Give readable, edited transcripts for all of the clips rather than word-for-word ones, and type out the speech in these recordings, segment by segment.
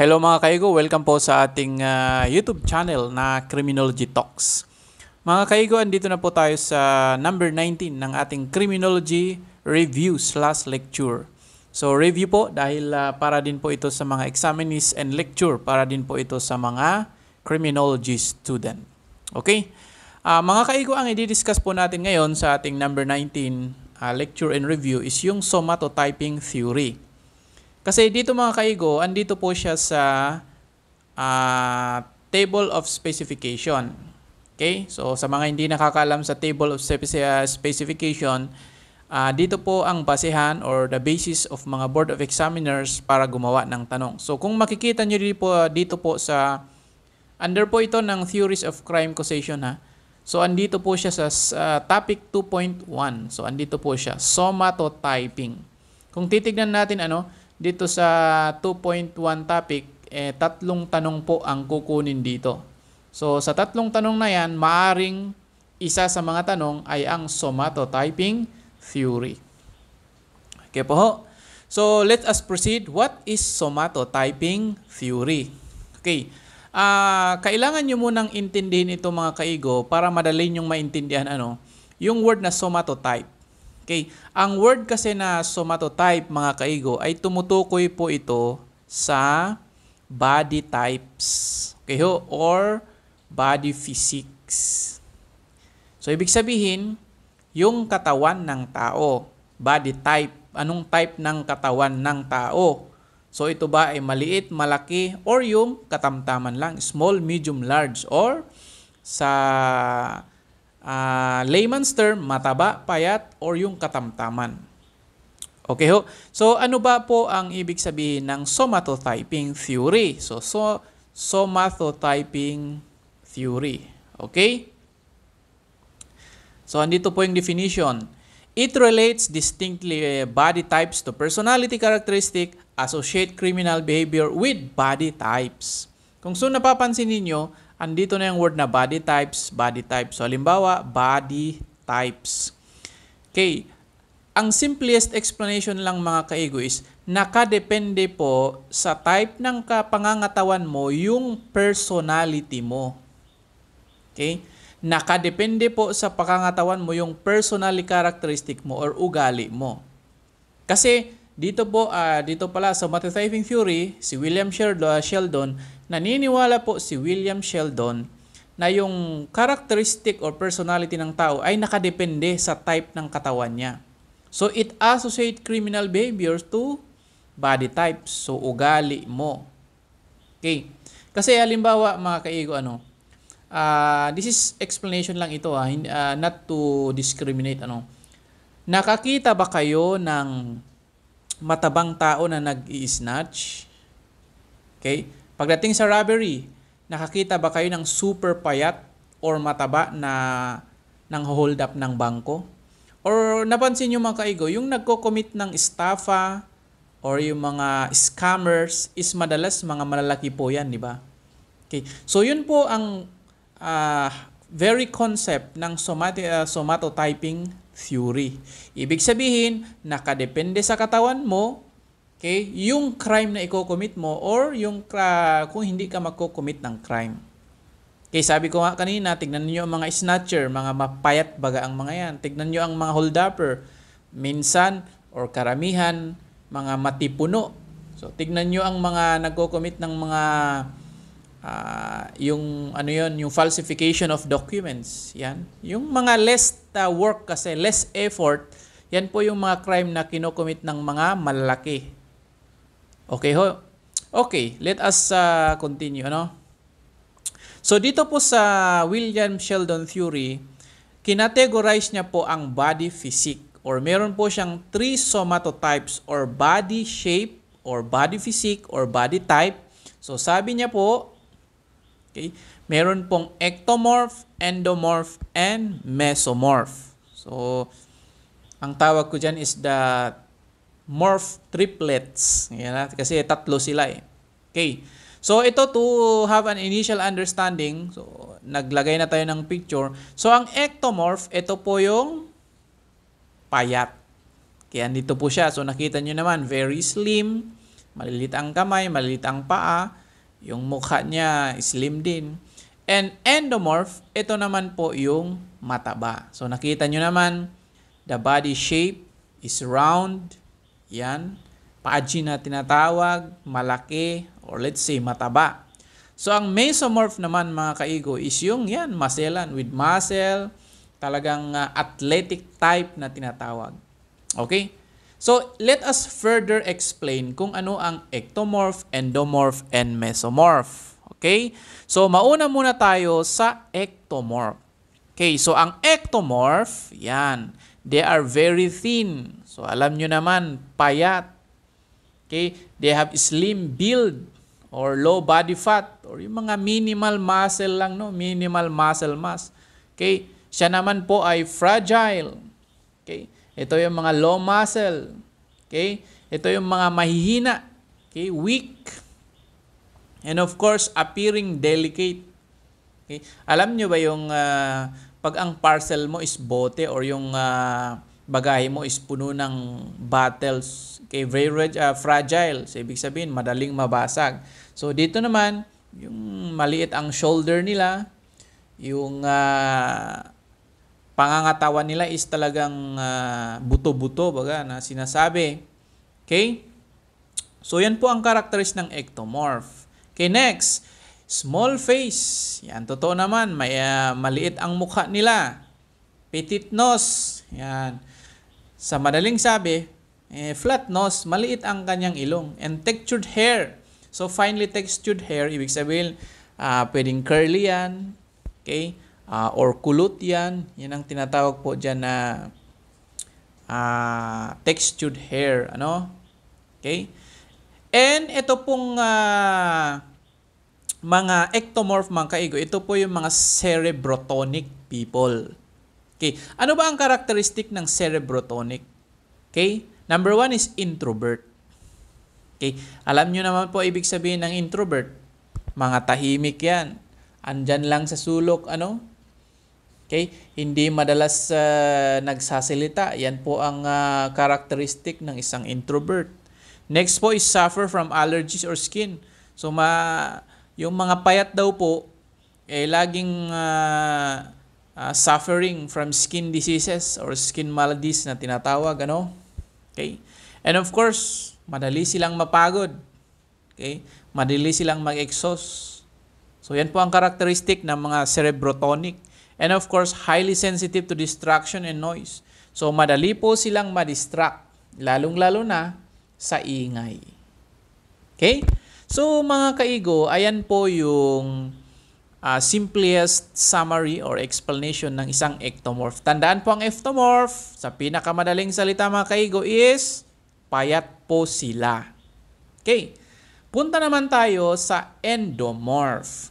Hello mga kaigo, welcome po sa ating YouTube channel na Criminology Talks. Mga kaigo, andito na po tayo sa number 19 ng ating Criminology Review/Lecture. So review po dahil para din po ito sa mga examinees and lecture para din po ito sa mga criminology student. Okay? Mga kaigo, ang i-discuss po natin ngayon sa ating number 19 lecture and review is yung somatotyping theory. Kasi dito mga kaigo, andito po siya sa table of specification. Okay? So sa mga hindi nakakaalam sa table of specification, dito po ang basehan or the basis of mga board of examiners para gumawa ng tanong. So kung makikita nyo dito po sa, under po ito ng theories of crime causation ha. So andito po siya sa topic 2.1. So andito po siya, somatotyping. Kung titignan natin dito sa 2.1 topic, tatlong tanong po ang kukunin dito. So sa tatlong tanong na yan, maaring isa sa mga tanong ay ang somatotyping theory. Okay po ho. So let us proceed. What is somatotyping theory? Okay. Kailangan nyo munang intindihin ito mga kaigo para madali nyong maintindihan yung word na somatotype. Okay. Ang word kasi na somatotype mga kaigo ay tumutukoy po ito sa body types. Okay ho? Or body physics. So ibig sabihin, yung katawan ng tao, body type, anong type ng katawan ng tao? So ito ba ay maliit, malaki, or yung katamtaman lang, small, medium, large, or sa layman's term, mataba, payat, or yung katamtaman. Okay ho? So ano ba po ang ibig sabihin ng somatotyping theory? So somatotyping theory. Okay? So andito po yung definition. It relates distinctly body types to personality characteristic, associate criminal behavior with body types. Kung napapansin ninyo, andito na yung word na body types, body types. So halimbawa, body types. Okay. Ang simplest explanation lang mga kaigo is, nakadepende po sa type ng kapangangatawan mo yung personality mo. Okay? Nakadepende po sa pangangatawan mo yung personality characteristic mo or ugali mo. Kasi dito pala sa somatotyping theory, si William Sheldon, naniniwala po si William Sheldon na yung characteristic or personality ng tao ay nakadepende sa type ng katawan niya. So it associate criminal behaviors to body types. So ugali mo. Okay. Kasi halimbawa mga kaigo this is explanation lang ito not to discriminate Nakakita ba kayo ng matabang tao na nag-i-snatch? Okay? Pagdating sa robbery, nakakita ba kayo ng super payat or mataba na nang hold up ng bangko? Or napansin nyo mga kaigo, yung nagko-commit ng estafa or yung mga scammers is madalas mga malalaki po yan, di ba? Okay. So yun po ang very concept ng somatotyping theory. Ibig sabihin, nakadepende sa katawan mo, okay, yung crime na i-commit mo or yung kung hindi ka magko-commit ng crime. Okay, sabi ko nga kanina, tignan niyo ang mga snatcher, mga mapayat baga ang mga yan. Tignan niyo ang mga hold-upper, minsan or karamihan, mga matipuno. So tignan niyo ang mga nagko-commit ng mga yung falsification of documents. Yan. Yung mga less work kasi, less effort, yan po yung mga crime na kinocommit ng mga malalaki. Okay ho? Okay, let us continue, So dito po sa William Sheldon theory, kinategorize niya po ang body physique or meron po siyang 3 somatotypes or body shape or body physique or body type. So sabi niya po, okay, meron pong ectomorph, endomorph, and mesomorph. So ang tawag ko dyan is the morph triplets. Yan, kasi tatlo sila eh. Okay. So ito to have an initial understanding, so naglagay na tayo ng picture. So ang ectomorph, ito po yung payat. Kaya dito po siya. So nakita nyo naman, very slim, Maliliit ang kamay, maliliit ang paa. Yung mukha niya slim din. And endomorph, ito naman po yung mataba. So nakita nyo naman, the body shape is round. Yan. Pudgy na tinatawag, malaki, or let's say mataba. So ang mesomorph naman mga kaigo is yung yan, musclean with muscle, talagang athletic type na tinatawag. Okay? So let us further explain kung ano ang ectomorph, endomorph, and mesomorph. Okay? So mauna muna tayo sa ectomorph. Okay, so ang ectomorph, yan, they are very thin. So alam nyo naman, payat. Okay, they have slim build or low body fat or yung mga minimal muscle lang, no? Minimal muscle mass. Okay, siya naman po ay fragile. Okay, ito yung mga low muscle. Okay, ito yung mga mahihina. Okay, weak. And of course, appearing delicate. Okay, alam nyo ba yung pag ang parcel mo is bote or yung bagahe mo is puno ng bottles, okay, very fragile. So, ibig sabihin, madaling mabasag. So, dito naman, yung maliit ang shoulder nila, yung pangangatawan nila is talagang buto-buto, baga, na sinasabi. Okay? So, yan po ang characteristic ng ectomorph. Okay, next, small face. Yan, totoo naman, may maliit ang mukha nila. Petit nose. Yan. Sa madaling sabi, flat nose, maliit ang kanyang ilong. And textured hair. So, finely textured hair, ibig sabihin, pwedeng curly yan. Okay? Or kulot yan. Yan ang tinatawag po dyan na textured hair. Ano? Okay? And ito pong mga ectomorph, mga kaigo, ito po yung mga cerebrotonic people. Okay. Ano ba ang karakteristik ng cerebrotonic? Okay. Number 1 is introvert. Okay. Alam nyo naman po ibig sabihin ng introvert. Mga tahimik yan. Andyan lang sa sulok. Ano? Okay. Hindi madalas nagsasalita. Yan po ang karakteristik ng isang introvert. Next po is suffer from allergies or skin. So, yung mga payat daw po, laging suffering from skin diseases or skin maladies na tinatawag, ano? Okay? And of course, madali silang mapagod. Okay? Madali silang mag-exhaust. So, yan po ang karakteristik ng mga cerebrotonic. And of course, highly sensitive to distraction and noise. So, madali po silang ma-distract, lalong-lalo na sa ingay. Okay? So, mga kaigo, ayan po yung simplest summary or explanation ng isang ectomorph. Tandaan po ang ectomorph, sa pinakamadaling salita mga kaigo is, payat po sila. Okay. Punta naman tayo sa endomorph.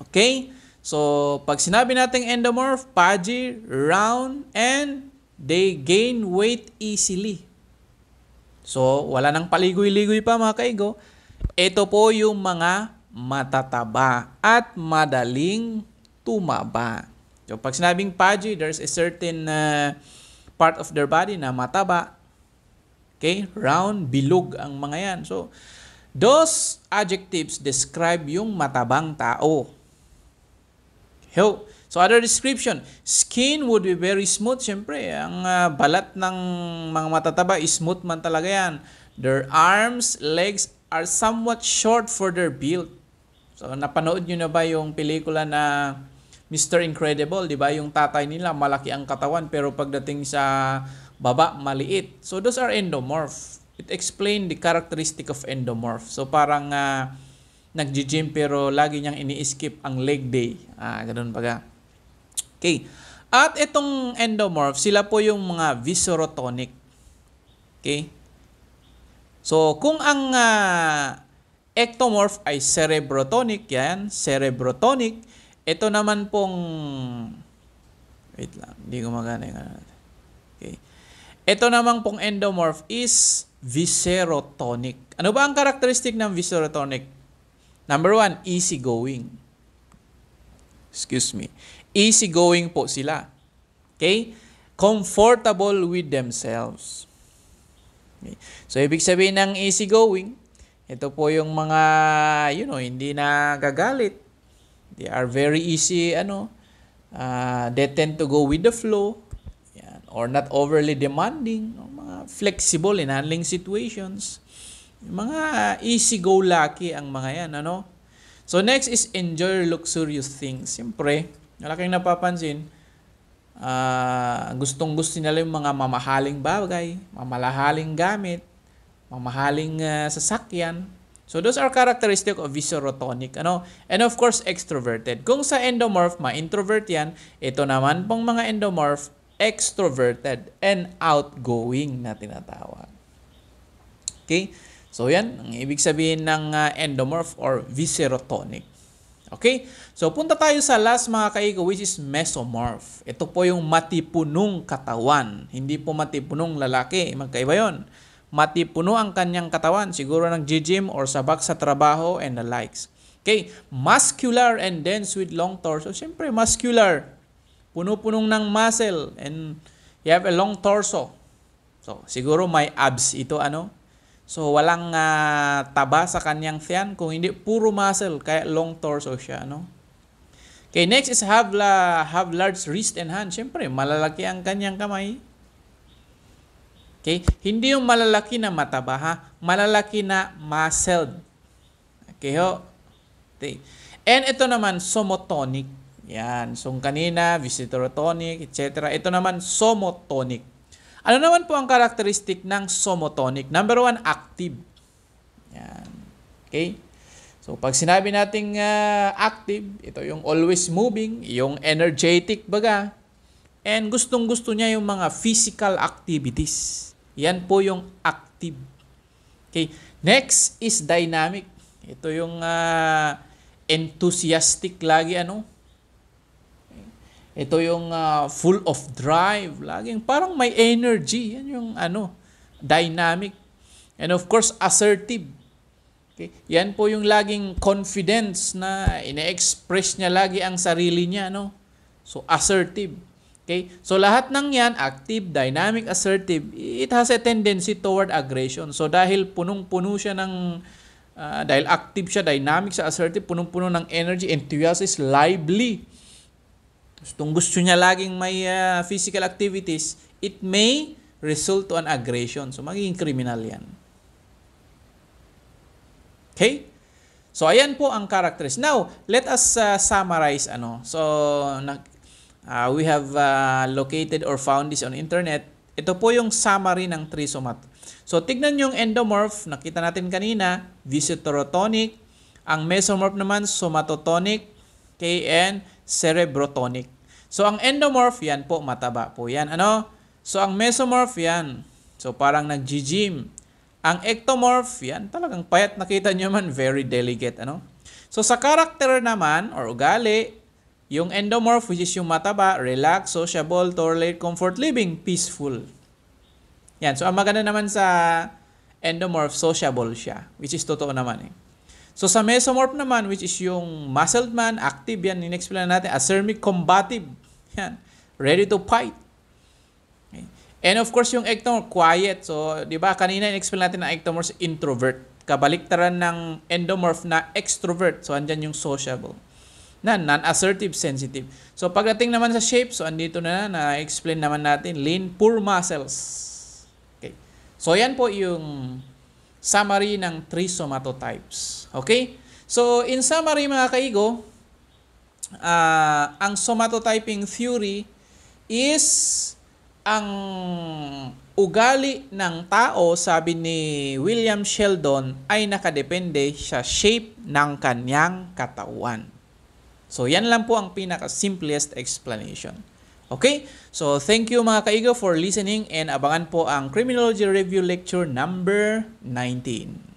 Okay. So, pag sinabi natin endomorph, pudgy, round, and they gain weight easily. So, wala nang paligoy-ligoy pa mga kaigo. Ito po yung mga matataba at madaling tumaba. So, pag sinabing pudgy, there's a certain part of their body na mataba. Okay? Round, bilog ang mga yan. So, those adjectives describe yung matabang tao. So, other description, skin would be very smooth. Siyempre, ang balat ng mga matataba is smooth man talaga yan. Their arms, legs are somewhat short for their build. So, napanood nyo na ba yung pelikula na Mr. Incredible? Di ba? Yung tatay nila, malaki ang katawan, pero pagdating sa baba, maliit. So, those are endomorph. It explains the characteristic of endomorph. So, parang nag-gym pero lagi niyang ini-skip ang leg day. Ganun baga. Okay. At itong endomorph, sila po yung mga viscerotonic. Okay? So, kung ang ectomorph ay cerebrotonic, yan, cerebrotonic, ito naman pong, wait lang, hindi ko magana yung okay. Ito naman pong endomorph is viscerotonic. Ano ba ang karakteristik ng viscerotonic? Number 1, easygoing. Excuse me. Easygoing po sila. Okay? Comfortable with themselves. Okay. So, ibig sabihin ng easygoing, ito po yung mga, hindi na gagalit. They are very easy, they tend to go with the flow. Yan. Or not overly demanding. Mga flexible in handling situations. Mga easy-go-lucky ang mga yan, So, next is enjoy luxurious things. Siyempre, malaking napapansin, gustong-gusto nila yung mga mamahaling bagay, mamahaling gamit, mamahaling sasakyan. So, those are characteristic of viscerotonic. And of course, extroverted. Kung sa endomorph, ma-introvert yan, ito naman pong mga endomorph, extroverted and outgoing na tinatawag. Okay? So, yan ang ibig sabihin ng endomorph or viscerotonic. Okay? So, punta tayo sa last mga kaigo, which is mesomorph. Ito po yung matipunong katawan. Hindi po matipunong lalaki. Magkaiba yun. Matipuno ang kanyang katawan. Siguro nag-gym or sabak sa trabaho and the likes. Okay? Muscular and dense with long torso. Siyempre, muscular. Puno-punong ng muscle and you have a long torso. So, siguro may abs ito, So, walang taba sa kanyang tiyan. Kung hindi, puro muscle. Kaya long torso siya, Okay, next is have large wrist and hand. Siyempre, malalaki ang kanyang kamay. Okay, hindi yung malalaki na mataba, ha? Malalaki na muscled. Okay, ho? Okay. And ito naman, somotonic. Yan. So, kanina, viscerotonic, etc. Ito naman, somotonic. Ano naman po ang karakteristik ng somotonic? Number 1, active. Yan. Okay? So, pag sinabi nating active, ito yung always moving, yung energetic baga, and gustong-gusto niya yung mga physical activities. Yan po yung active. Okay? Next is dynamic. Ito yung enthusiastic lagi, Ito yung full of drive. Laging parang may energy. Yan yung dynamic. And of course, assertive. Okay? Yan po yung laging confidence na ine-express niya lagi ang sarili niya. So, assertive. Okay? So, lahat ng yan, active, dynamic, assertive, it has a tendency toward aggression. So, dahil punong-puno siya ng, dahil active siya, dynamic siya, assertive, punong-puno ng energy, enthusiastic, lively, gusto niya laging may physical activities, it may result to an aggression. So, magiging criminal yan. Okay? So, ayan po ang characteristics. Now, let us summarize. So, we have located or found this on internet. Ito po yung summary ng trisomat. So, tignan yung endomorph. Nakita natin kanina, viscerotonic. Ang mesomorph naman, somatotonic. Okay, and cerebrotonic. So, ang endomorph, yan po, mataba po yan. So, ang mesomorph, yan. So, parang nag-gym. Ang ectomorph, yan, talagang payat. Nakita nyo man, very delicate. So, sa character naman, or ugali, yung endomorph, which is yung mataba, relax, sociable, tolerate, comfort living, peaceful. Yan. So, ang maganda naman sa endomorph, sociable siya. Which is totoo naman. So, sa mesomorph naman, which is yung muscled man, active yan, in-explain natin, acerbic, combative. Yan. Ready to fight. Okay. And of course, yung ectomorph, quiet. So, di ba, kanina in-explain natin na ectomorph, introvert. Kabaliktaran ng endomorph na extrovert. So, andyan yung sociable. Non-assertive, sensitive. So, pagdating naman sa shape, so, andito na-explain naman natin, lean, poor muscles. Okay. So, yan po yung summary ng 3 somatotypes. Okay? So, in summary mga kaigo, ang somatotyping theory is ang ugali ng tao, sabi ni William Sheldon, ay nakadepende sa shape ng kanyang katawan. So, yan lang po ang pinaka-simplest explanation. Okay? So, thank you mga kaigo for listening and abangan po ang Criminology Review Lecture number 19.